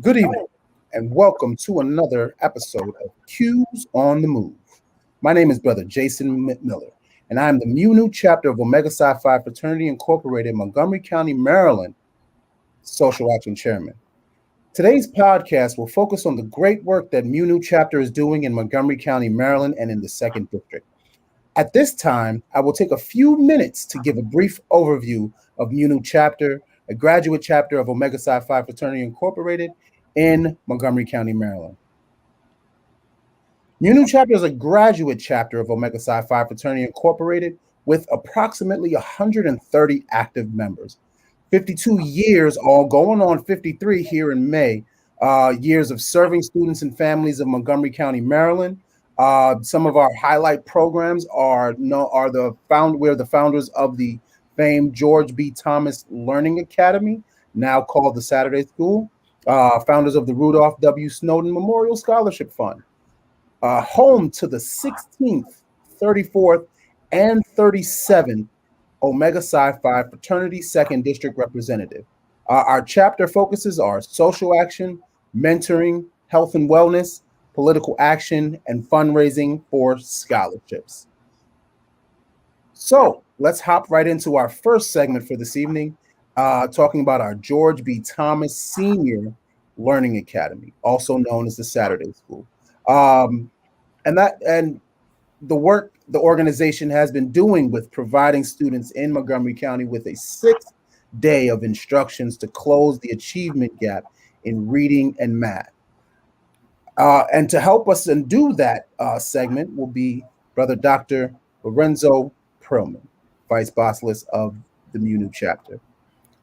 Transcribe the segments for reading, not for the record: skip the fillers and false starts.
Good evening, and welcome to another episode of Q's on the Move. My name is Brother Jason Miller, and I am the Mu chapter of Omega Psi Phi Fraternity Incorporated, Montgomery County, Maryland, Social Action Chairman. Today's podcast will focus on the great work that Mu chapter is doing in Montgomery County, Maryland, and in the Second District. At this time, I will take a few minutes to give a brief overview of Mu chapter, a graduate chapter of Omega Psi Phi Fraternity Incorporated in Montgomery County, Maryland. Mu chapter is a graduate chapter of Omega Psi Phi Fraternity Incorporated with approximately 130 active members. 52 years, all going on 53 here in May, years of serving students and families of Montgomery County, Maryland. Some of our highlight programs we're the founders of the famed George B. Thomas Learning Academy, now called the Saturday School, founders of the Rudolph W. Snowden Memorial Scholarship Fund, home to the 16th, 34th, and 37th Omega Psi Phi Fraternity Second District Representative. Our chapter focuses are social action, mentoring, health and wellness, political action, and fundraising for scholarships. So let's hop right into our first segment for this evening, talking about our George B. Thomas Senior Learning Academy, also known as the Saturday School. And the work the organization has been doing with providing students in Montgomery County with a 6th day of instructions to close the achievement gap in reading and math. And to help us and do that segment will be Brother Dr. Lorenzo Prillman, Vice Bossless of the Mu chapter.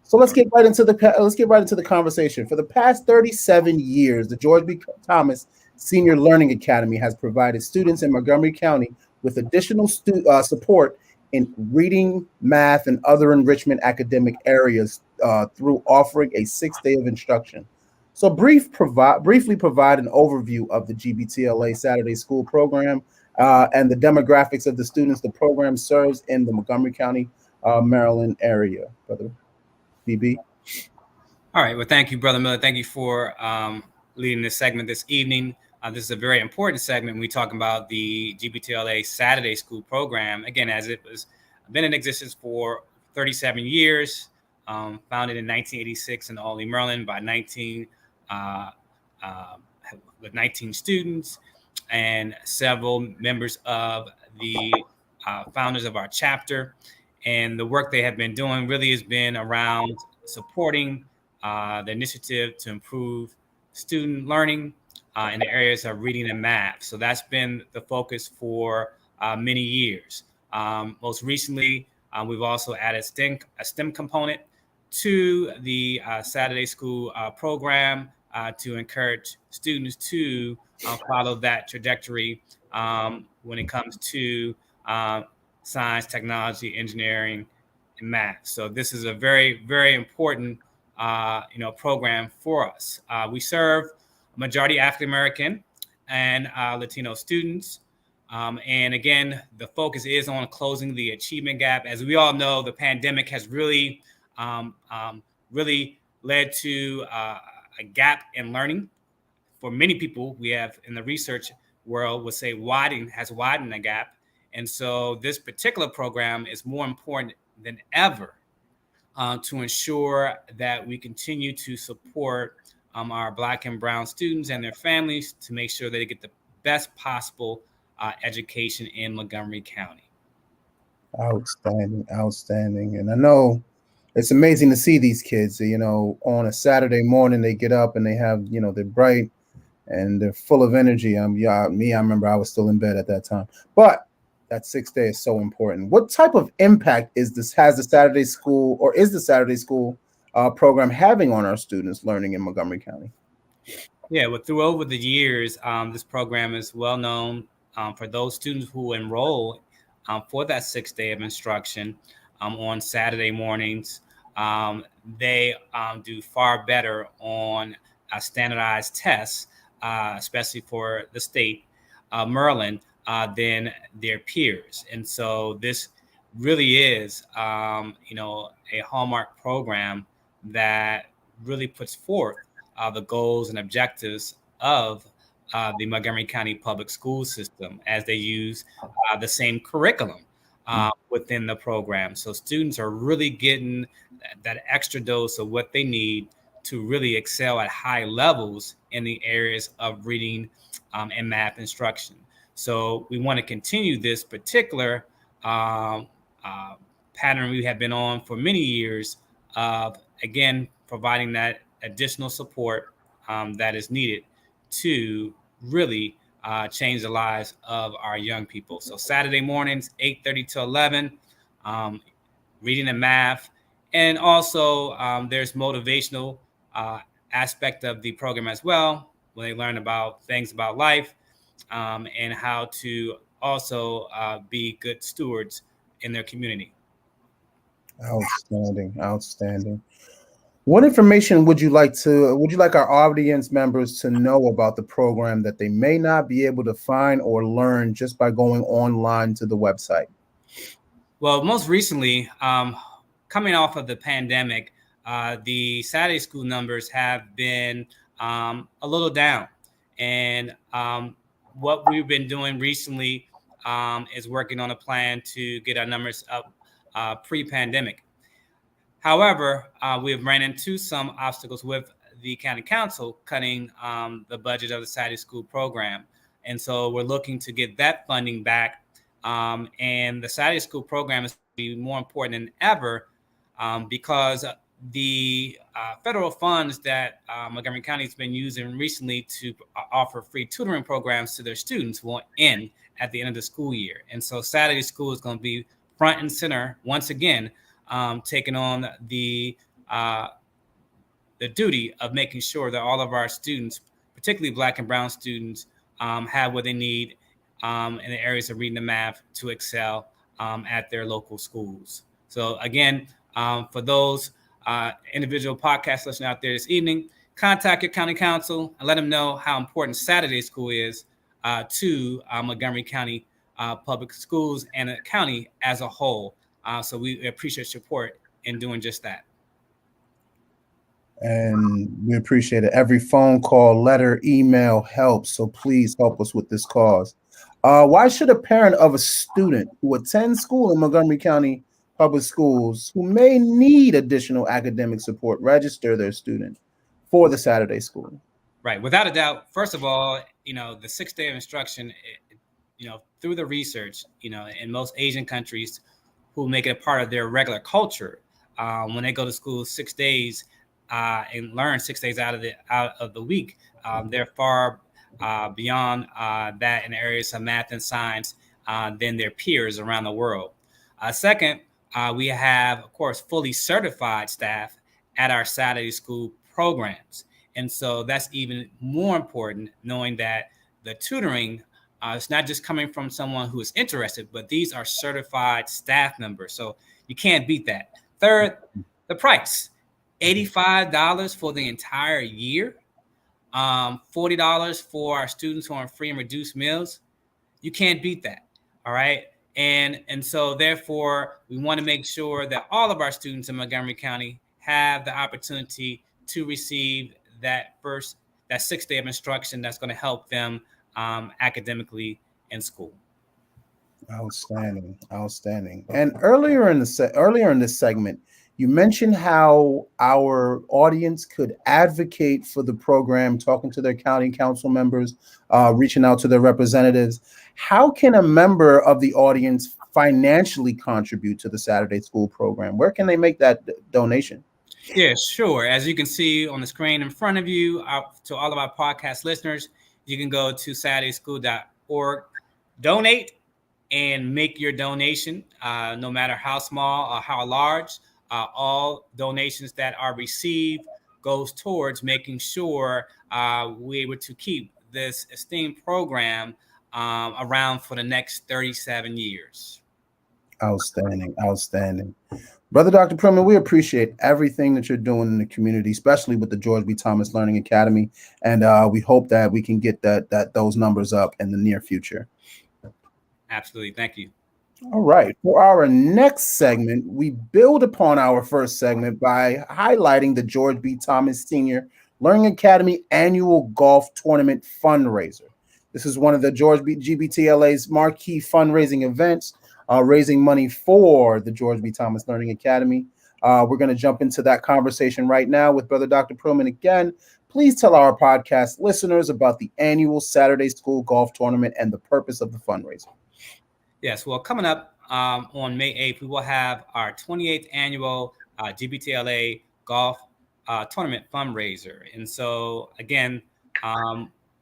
So let's get right into the conversation. For the past 37 years, the George B. Thomas Senior Learning Academy has provided students in Montgomery County with additional support in reading, math, and other enrichment academic areas through offering a 6th day of instruction. So briefly provide an overview of the GBTLA Saturday School program and the demographics of the students the program serves in the Montgomery County, Maryland area, Brother BB. All right. Well, thank you, Brother Miller. Thank you for leading this segment this evening. This is a very important segment when we talk about the GBTLA Saturday School program. Again, as it was been in existence for 37 years, founded in 1986 in Albany, Maryland by 19 students and several members of the founders of our chapter. And the work they have been doing really has been around supporting the initiative to improve student learning in the areas of reading and math. So that's been the focus for many years. Most recently, we've also added a STEM component to the Saturday School program to encourage students to follow that trajectory when it comes to science, technology, engineering, and math. So this is a very, very important program for us. We serve a majority African American and Latino students. And again, the focus is on closing the achievement gap. As we all know, the pandemic has really led to a gap in learning. For many people, we have in the research world would say has widened the gap. And so this particular program is more important than ever to ensure that we continue to support our Black and Brown students and their families to make sure that they get the best possible education in Montgomery County. Outstanding. And I know it's amazing to see these kids, on a Saturday morning, they get up and they have, they're bright and they're full of energy. I remember I was still in bed at that time, but that 6th day is so important. What type of impact has the Saturday School program having on our students learning in Montgomery County? Yeah, well, over the years, this program is well known for those students who enroll for that 6th day of instruction on Saturday mornings. They do far better on standardized tests, especially for the state, Maryland, than their peers. And so this really is, a hallmark program that really puts forth the goals and objectives of the Montgomery County Public School System as they use the same curriculum within the program. So students are really getting that extra dose of what they need to really excel at high levels in the areas of reading and math instruction. So we want to continue this particular um, uh, pattern we have been on for many years of, again, providing that additional support that is needed to really change the lives of our young people. So Saturday mornings, 8:30 to 11, um, reading and math. And also there's motivational uh, aspect of the program as well, when they learn about things about life and how to also be good stewards in their community. Outstanding, outstanding. What information would you like our audience members to know about the program that they may not be able to find or learn just by going online to the website? Well, most recently, coming off of the pandemic, the Saturday school numbers have been a little down. And what we've been doing recently is working on a plan to get our numbers up pre-pandemic. However, we have ran into some obstacles with the county council cutting the budget of the Saturday school program. And so we're looking to get that funding back. And the Saturday school program is be more important than ever because the federal funds that Montgomery County has been using recently to offer free tutoring programs to their students will end at the end of the school year. And so Saturday school is going to be front and center once again, taking on uh, the duty of making sure that all of our students, particularly Black and Brown students, have what they need in the areas of reading and math to excel at their local schools. So again, for those individual podcast listeners out there this evening, contact your county council and let them know how important Saturday school is to Montgomery County public schools and the county as a whole. So we appreciate your support in doing just that. And we appreciate it. Every phone call, letter, email helps. So please help us with this cause. Why should a parent of a student who attends school in Montgomery County Public Schools who may need additional academic support register their student for the Saturday school? Right. Without a doubt, first of all, the 6 day of instruction, through the research, in most Asian countries who make it a part of their regular culture, when they go to school 6 days and learn 6 days out of the week, they're far beyond that in areas of math and science than their peers around the world. Second, we have, of course, fully certified staff at our Saturday school programs. And so that's even more important, knowing that the tutoring is not just coming from someone who is interested, but these are certified staff members. So you can't beat that. Third, the price, $85 for the entire year, $40 for our students who are on free and reduced meals. You can't beat that. All right. And so therefore, we want to make sure that all of our students in Montgomery County have the opportunity to receive that 6 day of instruction that's going to help them academically in school. Outstanding, outstanding. And earlier in this segment, you mentioned how our audience could advocate for the program, talking to their county council members, reaching out to their representatives. How can a member of the audience financially contribute to the Saturday school program? Where can they make that donation? Yeah, sure. As you can see on the screen in front of you, to all of our podcast listeners, you can go to SaturdaySchool.org, donate, and make your donation, no matter how small or how large. All donations that are received goes towards making sure we're able to keep this esteemed program around for the next 37 years. Outstanding, outstanding. Brother Dr. Prillman, we appreciate everything that you're doing in the community, especially with the George B. Thomas Learning Academy. And we hope that we can get those numbers up in the near future. Absolutely. Thank you. All right. For our next segment, we build upon our first segment by highlighting the George B. Thomas Senior Learning Academy annual golf tournament fundraiser. This is one of the GBTLA's marquee fundraising events, raising money for the George B. Thomas Learning Academy. We're going to jump into that conversation right now with Brother Dr. Prillman again. Please tell our podcast listeners about the annual Saturday School Golf Tournament and the purpose of the fundraiser. Yes, well, coming up on May 8th, we will have our 28th annual GBTLA Golf Tournament fundraiser. And so, again,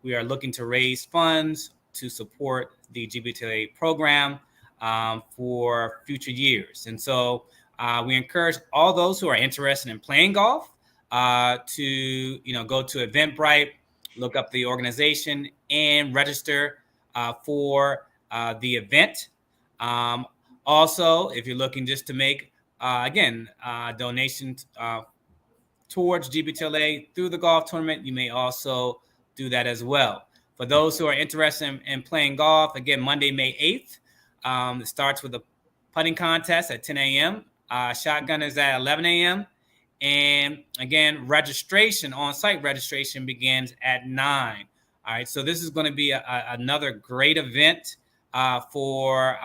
we are looking to raise funds to support the GBTLA program for future years. And so we encourage all those who are interested in playing golf to go to Eventbrite, look up the organization, and register for the event. Also, if you're looking just to make donations towards GBTLA through the golf tournament, you may also do that as well. For those who are interested in playing golf, again, Monday, May 8th, it starts with a putting contest at 10 a.m. Shotgun is at 11 a.m. And again, on-site registration begins at 9. All right, so this is going to be another great event for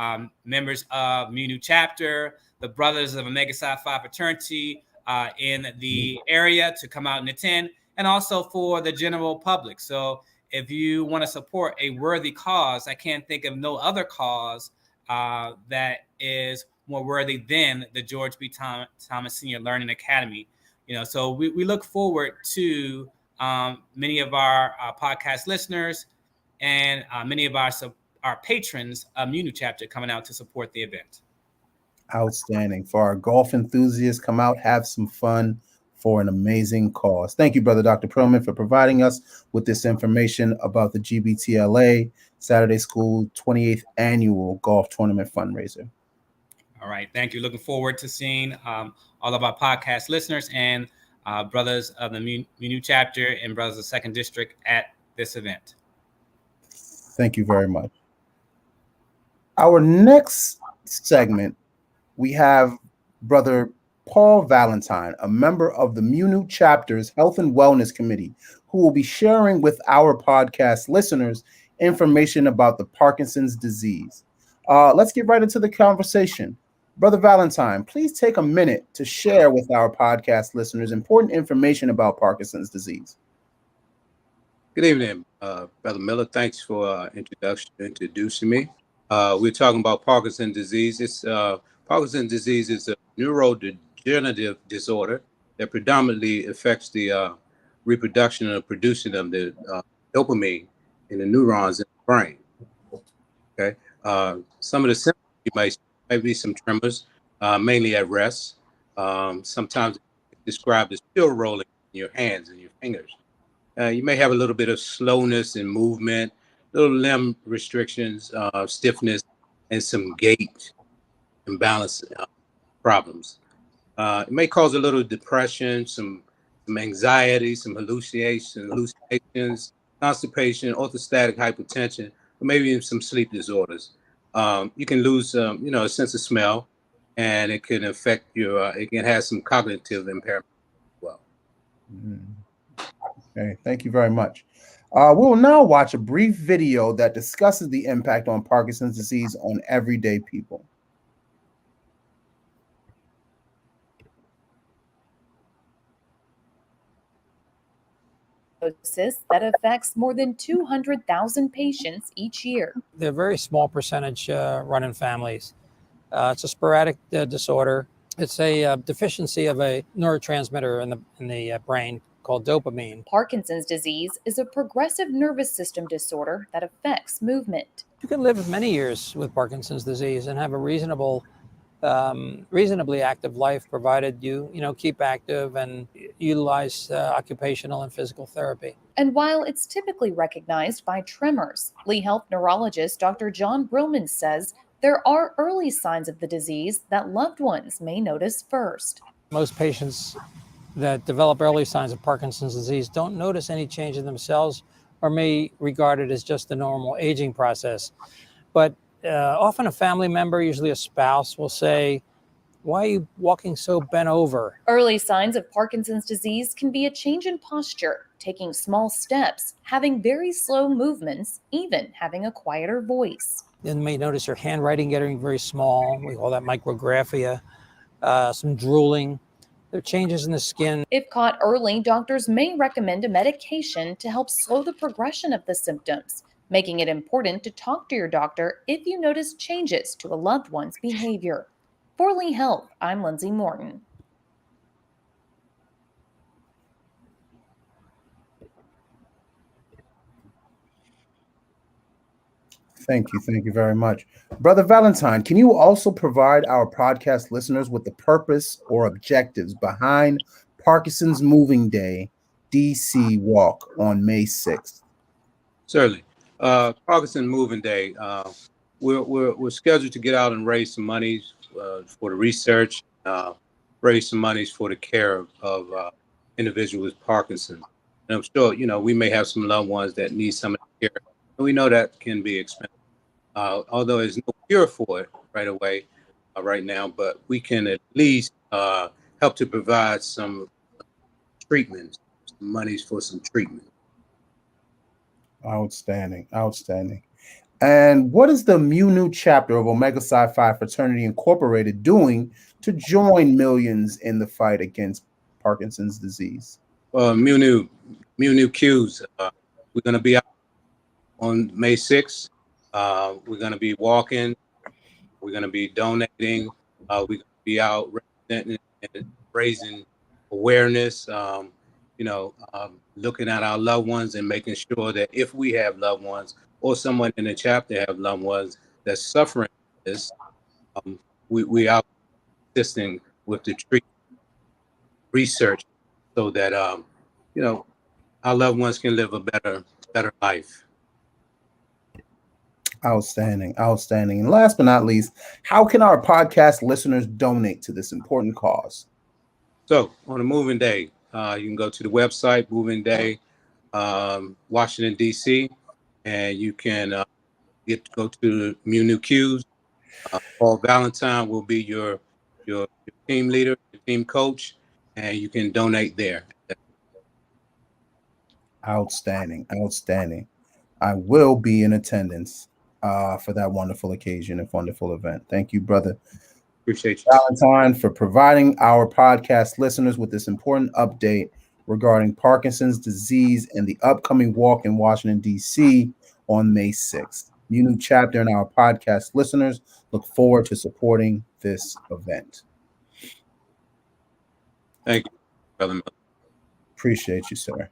members of MUNU chapter, the Brothers of Omega Psi Phi fraternity in the area to come out and attend, and also for the general public. So if you want to support a worthy cause, I can't think of no other cause that is more worthy than the George B. Thomas Senior Learning Academy. So we look forward to many of our podcast listeners and many of our patrons of MUNU chapter coming out to support the event. Outstanding. For our golf enthusiasts, come out, have some fun for an amazing cause. Thank you, Brother Dr. Prillman, for providing us with this information about the GBTLA Saturday School 28th Annual Golf Tournament Fundraiser. All right. Thank you. Looking forward to seeing all of our podcast listeners and brothers of the MUNU chapter and brothers of 2nd District at this event. Thank you very much. Our next segment, we have Brother Paul Valentine, a member of the MUNU chapter's Health and Wellness Committee, who will be sharing with our podcast listeners information about the Parkinson's disease. Let's get right into the conversation. Brother Valentine, please take a minute to share with our podcast listeners important information about Parkinson's disease. Good evening, Brother Miller. Thanks for introducing me. We're talking about Parkinson's disease. Parkinson's disease is a neurodegenerative disorder that predominantly affects the reproduction and producing of the dopamine in the neurons in the brain. Okay. Some of the symptoms you might be some tremors, mainly at rest. Sometimes it's described as still rolling in your hands and your fingers. You may have a little bit of slowness in movement, little limb restrictions, stiffness, and some gait imbalance problems. It may cause a little depression, some anxiety, some hallucinations, constipation, orthostatic hypotension, or maybe even some sleep disorders. You can lose, a sense of smell, and it can affect it can have some cognitive impairment as well. Okay, thank you very much. We'll now watch a brief video that discusses the impact on Parkinson's disease on everyday people. That affects more than 200,000 patients each year. They're a very small percentage run in families. It's a sporadic disorder. It's a deficiency of a neurotransmitter in the brain called dopamine. Parkinson's disease is a progressive nervous system disorder that affects movement. You can live many years with Parkinson's disease and have a reasonably active life, provided you keep active and utilize occupational and physical therapy. And while it's typically recognized by tremors, Lee Health neurologist Dr. John Prillman says there are early signs of the disease that loved ones may notice first. Most patients that develop early signs of Parkinson's disease don't notice any change in themselves or may regard it as just the normal aging process. But often a family member, usually a spouse, will say, Why are you walking so bent over? Early signs of Parkinson's disease can be a change in posture, taking small steps, having very slow movements, even having a quieter voice. You may notice your handwriting getting very small. We call that micrographia. Some drooling. There are changes in the skin. If caught early, doctors may recommend a medication to help slow the progression of the symptoms, making it important to talk to your doctor if you notice changes to a loved one's behavior. For Lee Health, I'm Lindsay Morton. Thank you. Thank you very much. Brother Valentine, can you also provide our podcast listeners with the purpose or objectives behind Parkinson's Moving Day DC Walk on May 6th? Certainly. Parkinson Moving Day. We're scheduled to get out and raise some money for the research, raise some monies for the care of individuals with Parkinson's. And I'm sure, we may have some loved ones that need some of the care. And we know that can be expensive. Although there's no cure for it right away, right now, but we can at least help to provide some treatments, some monies for some treatment. Outstanding. Outstanding. And what is the Mu chapter of Omega Psi Phi Fraternity Incorporated doing to join millions in the fight against Parkinson's disease? Mu Qs. We're going to be out on May 6th. We're going to be walking. We're going to be donating. We're going to be out representing and raising awareness. Looking at our loved ones and making sure that if we have loved ones or someone in the chapter have loved ones that's suffering this, we are assisting with the treatment research so that our loved ones can live a better life. Outstanding. Outstanding. And last but not least, how can our podcast listeners donate to this important cause? So on a moving day, you can go to the website, Moving Day, Washington, D.C., and you can go to Mu Qs. Paul Valentine will be your team leader, your team coach, and you can donate there. Outstanding. Outstanding. I will be in attendance for that wonderful occasion and wonderful event. Thank you, brother. Appreciate you, Valentine, for providing our podcast listeners with this important update regarding Parkinson's disease and the upcoming walk in Washington, D.C. on May 6th. Mu chapter and our podcast listeners look forward to supporting this event. Thank you, Brother Miller. Appreciate you, sir.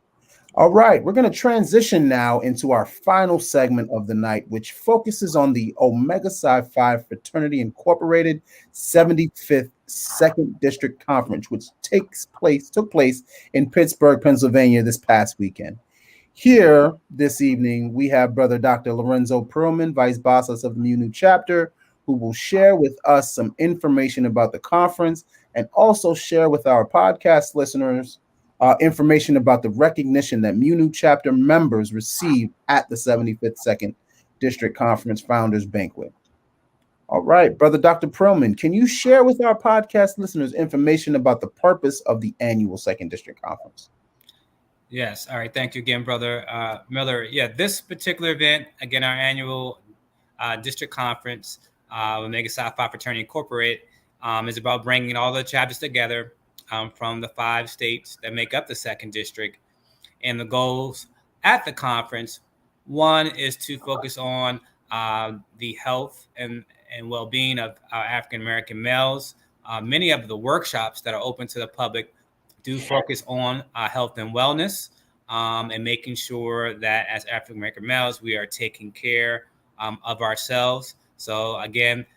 All right, we're going to transition now into our final segment of the night, which focuses on the Omega Psi Phi Fraternity Incorporated 75th Second District Conference, which took place in Pittsburgh, Pennsylvania this past weekend. Here this evening, we have Brother Dr. Lorenzo Prillman, Vice Boss of the Mu chapter, who will share with us some information about the conference and also share with our podcast listeners information about the recognition that Mu chapter members received at the 75th Second District Conference Founders Banquet. All right, Brother Dr. Prillman, can you share with our podcast listeners information about the purpose of the annual Second District Conference? Yes. All right. Thank you again, Brother Miller. Yeah, this particular event, again, our annual district conference, Omega Psi Phi Fraternity Incorporated, is about bringing all the chapters together from the 5 states that make up the second district. And the goals at the conference, one is to focus on the health and well-being of our African-American males. Many of the workshops that are open to the public do focus on health and wellness and making sure that as African-American males, we are taking care of ourselves. So again,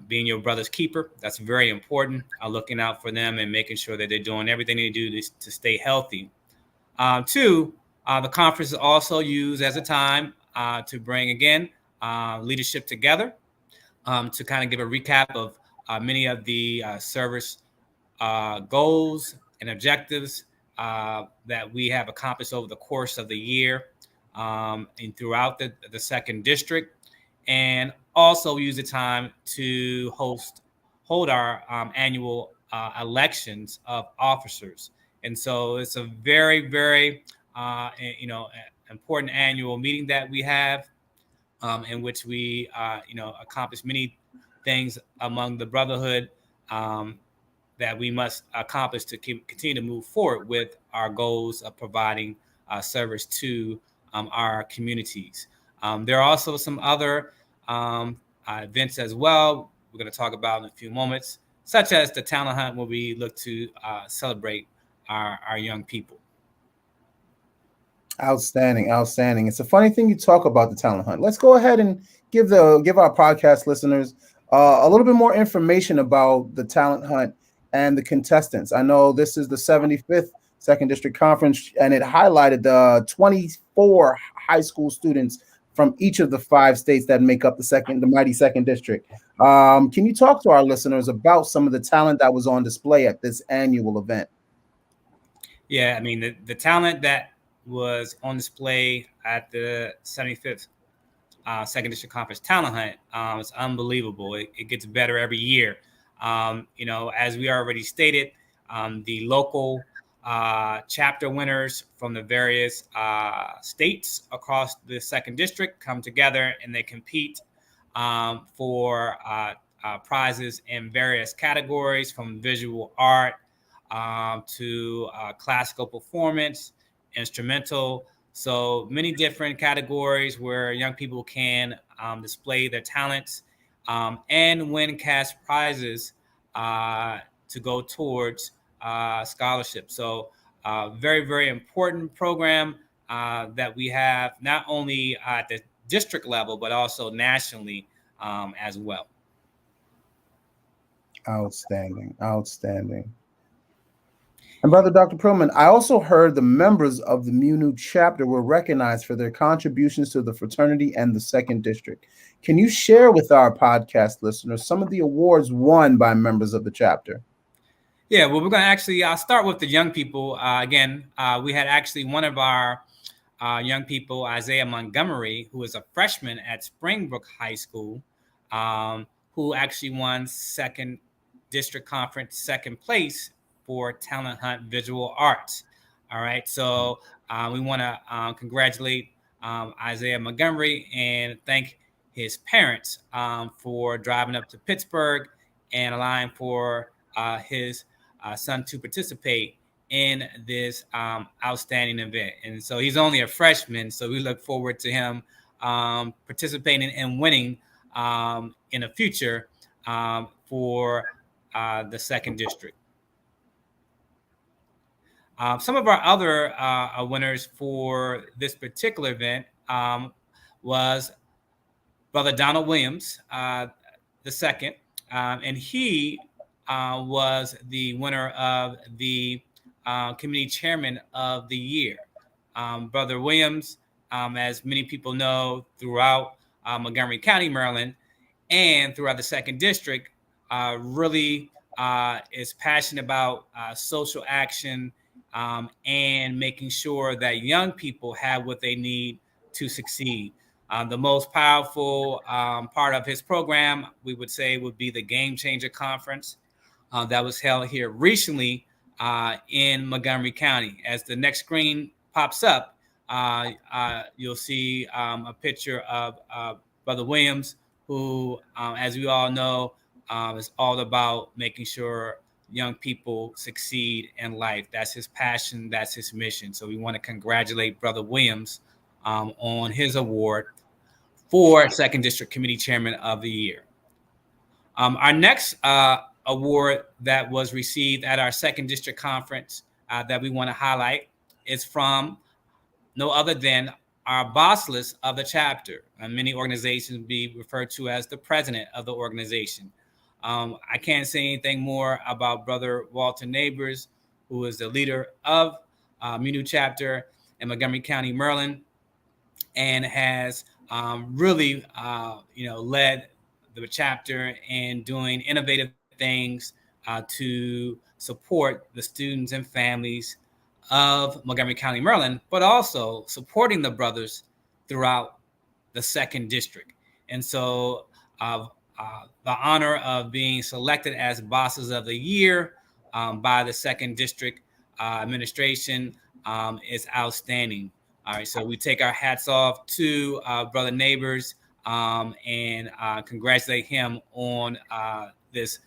being your brother's keeper, that's very important. Looking out for them and making sure that they're doing everything they do to stay healthy. 2, the conference is also used as a time to bring, again, leadership together to kind of give a recap of many of the service goals and objectives that we have accomplished over the course of the year and throughout the second district. and also use the time to hold our annual elections of officers. And so it's a very, very, important annual meeting that we have, in which we, accomplish many things among the brotherhood, that we must accomplish to continue to move forward with our goals of providing service to our communities. There are also some other events as well we're going to talk about in a few moments, such as the talent hunt, where we look to celebrate our young people. Outstanding, outstanding. It's a funny thing you talk about the talent hunt. Let's go ahead and give our podcast listeners a little bit more information about the talent hunt and the contestants. I know this is the 75th Second District Conference, and it highlighted the 24 high school students from each of the 5 states that make up the mighty Second District. Can you talk to our listeners about some of the talent that was on display at this annual event? Yeah, I mean, the talent that was on display at the 75th Second District Conference Talent Hunt is unbelievable. It gets better every year. As we already stated, the local chapter winners from the various states across the Second District come together and they compete for prizes in various categories, from visual art to classical performance, instrumental. So many different categories where young people can display their talents and win cash prizes to go towards scholarships. So very, very important program that we have, not only at the district level, but also nationally as well. Outstanding, outstanding. And Brother Dr. Prillman, I also heard the members of the MUNU chapter were recognized for their contributions to the fraternity and the Second District. Can you share with our podcast listeners some of the awards won by members of the chapter? Yeah, well, we're going to actually start with the young people. Again, we had actually one of our young people, Isaiah Montgomery, who is a freshman at Springbrook High School, who actually won Second District Conference second place for Talent Hunt Visual Arts. All right, so we want to congratulate Isaiah Montgomery and thank his parents for driving up to Pittsburgh and allowing for his son to participate in this outstanding event. And so he's only a freshman, so we look forward to him participating and winning in the future for the Second District. Some of our other winners for this particular event was Brother Donald Williams, the second, and he was the winner of the Committee Chairman of the Year. Brother Williams, as many people know, throughout Montgomery County, Maryland, and throughout the Second District, really is passionate about social action and making sure that young people have what they need to succeed. The most powerful part of his program, we would say, would be the Game Changer Conference that was held here recently in Montgomery County. As the next screen pops up, you'll see a picture of Brother Williams, who, as we all know, is all about making sure young people succeed in life. That's his passion. That's his mission. So we want to congratulate Brother Williams on his award for Second District Committee Chairman of the Year. Our next award that was received at our Second District Conference that we want to highlight is from no other than our boss list of the chapter. Many organizations be referred to as the president of the organization. I can't say anything more about Brother Walter Neighbors, who is the leader of MUNU chapter in Montgomery County, Maryland, and has really, led the chapter in doing innovative things to support the students and families of Montgomery County, Maryland, but also supporting the brothers throughout the Second District. And so the honor of being selected as Bosses of the Year by the Second District Administration is outstanding. All right, so we take our hats off to Brother Neighbors and congratulate him on this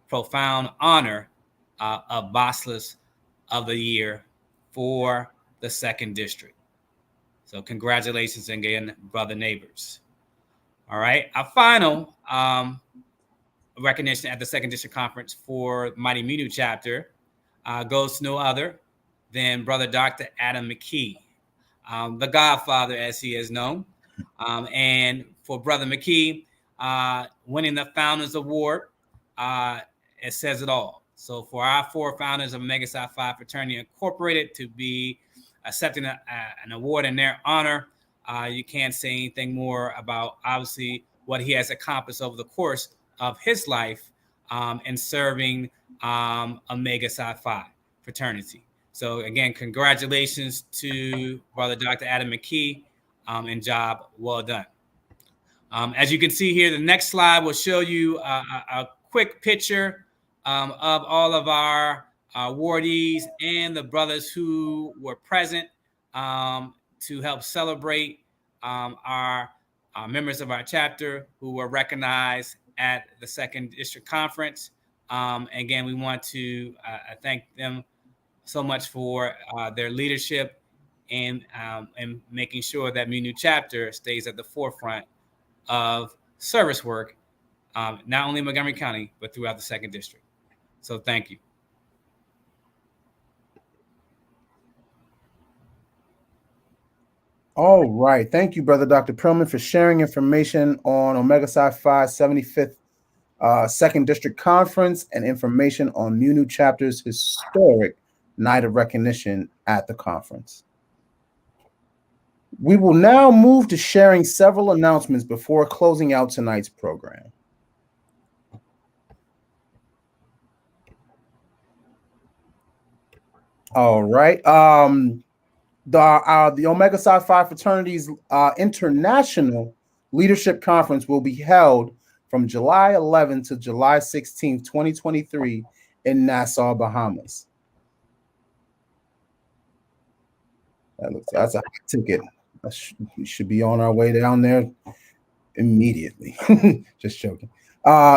profound honor of Bosses of the Year for the Second District. So congratulations again, Brother Neighbors. All right, our final recognition at the Second District Conference for Mighty Minu chapter goes to no other than Brother Dr. Adam McKee, the Godfather, as he is known. And for Brother McKee, winning the Founders Award, it says it all. So for our 4 founders of Omega Psi Phi Fraternity Incorporated to be accepting an award in their honor, you can't say anything more about, obviously, what he has accomplished over the course of his life in serving Omega Psi Phi Fraternity. So again, congratulations to Brother Dr. Adam McKee, and job well done. As you can see here, the next slide will show you a quick picture of all of our awardees and the brothers who were present to help celebrate our members of our chapter who were recognized at the Second District Conference. Again, we want to thank them so much for their leadership and making sure that Minu chapter stays at the forefront of service work, not only in Montgomery County, but throughout the Second District. So thank you. All right. Thank you, Brother Dr. Prillman, for sharing information on Omega Psi Phi 75th Second District Conference and information on Munu Chapter's historic night of recognition at the conference. We will now move to sharing several announcements before closing out tonight's program. All right. The Omega Psi Phi Fraternity's International Leadership Conference will be held from July 11th to July 16th, 2023 in Nassau, Bahamas. That's a hot ticket. We should be on our way down there immediately. Just joking.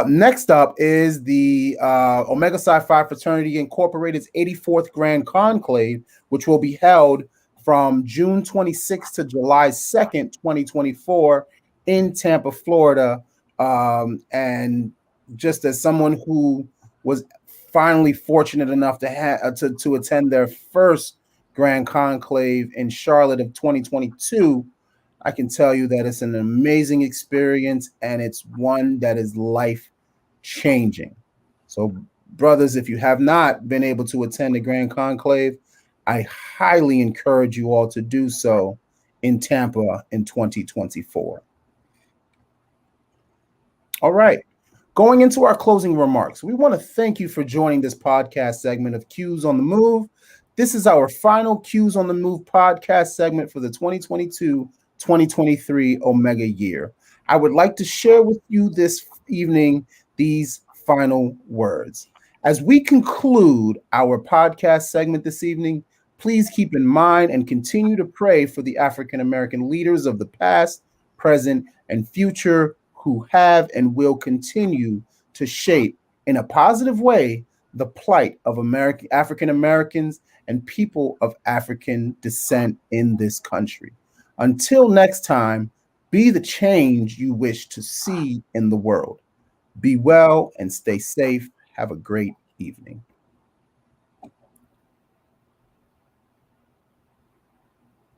Next up is the Omega Psi Phi Fraternity Incorporated's 84th Grand Conclave, which will be held from June 26th to July 2nd, 2024 in Tampa, Florida. And just as someone who was finally fortunate enough to attend their first Grand Conclave in Charlotte of 2022, I can tell you that it's an amazing experience and it's one that is life-changing. So, brothers, if you have not been able to attend the Grand Conclave, I highly encourage you all to do so in Tampa in 2024. All right. Going into our closing remarks, we want to thank you for joining this podcast segment of Q's on the Move. This is our final Q's on the Move podcast segment for the 2022-2023 Omega year. I would like to share with you this evening these final words. As we conclude our podcast segment this evening, please keep in mind and continue to pray for the African American leaders of the past, present, and future who have and will continue to shape in a positive way the plight of African Americans and people of African descent in this country. Until next time, be the change you wish to see in the world. Be well and stay safe. Have a great evening.